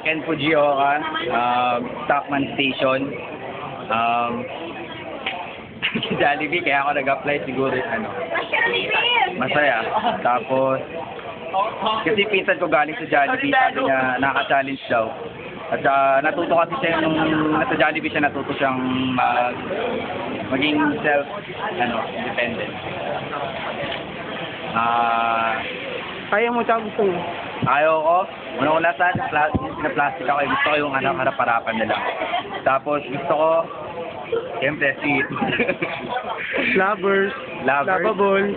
Ken Fujioka, Stockman Station, Jollibee, kaya ako nag-apply siguro masaya. Tapos, kasi pinsan ko galing sa Jollibee, sabi niya nakaka-challenge daw. At natuto kasi siya nung nasa Jollibee siya, natuto siyang maging independent. Kaya mo siya, gusto mo. Ayaw ko. Una-una sa plastic ako. Gusto ko yung harap-harapan na lang. Tapos gusto ko, siyempre, sweet. Lovers. Lovable.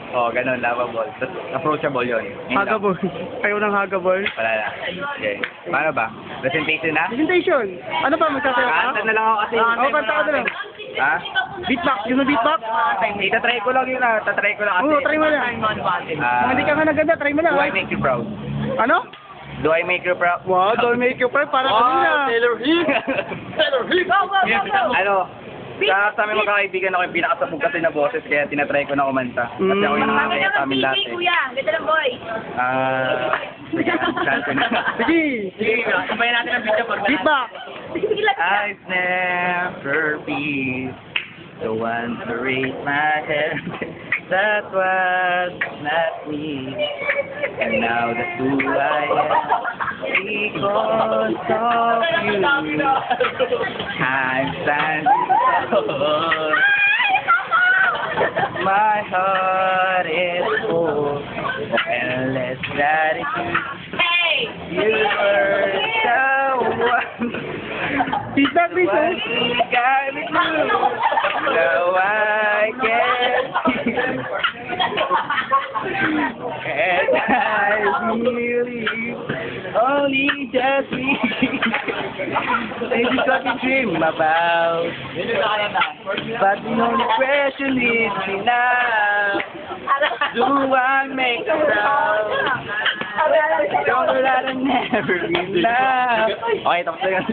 Oo, ganun, lovable. Tapos approachable yun. Huggable. Ayaw ng huggable. Wala na. Okay. Paano ba? Presentation na? Presentation. Ano ba, magsasayaw ka? Kanta na lang ako kasi. Oo, kanta ka na lang. Ha? Beatbox. Yun ang beatbox? Itatry ko lang yun Tatry ko lang kasi. Oo, try mo lang. Kung hindi ka nga naganda, try mo lang. Do I make you proud? Ano? Do I make you proud? Wow, don't make you proud. Parang kanina. Taylor Swift! Taylor Swift! Sa aming magkakaibigan ako yung pinakasabog kasi na boses, kaya tinatry ko na kumanta. Kasi ako yung nakakaya sa amin lahat. Ganda ng boy. Sige, chance ko na. Sige. Sige, sabayin natin ang video pag Beatbox. I've never been the one to raise my head. That was not me. And now that's who I am. Because of you, I'm standing tall. My heart is full of endless gratitude. You were the one. Feedback, please. You got me through. Now I can and I believe only just me. Maybe something to dream about. But the only question is now. Do I make a proud? Don't let it never be love. Okay, tapos na yun.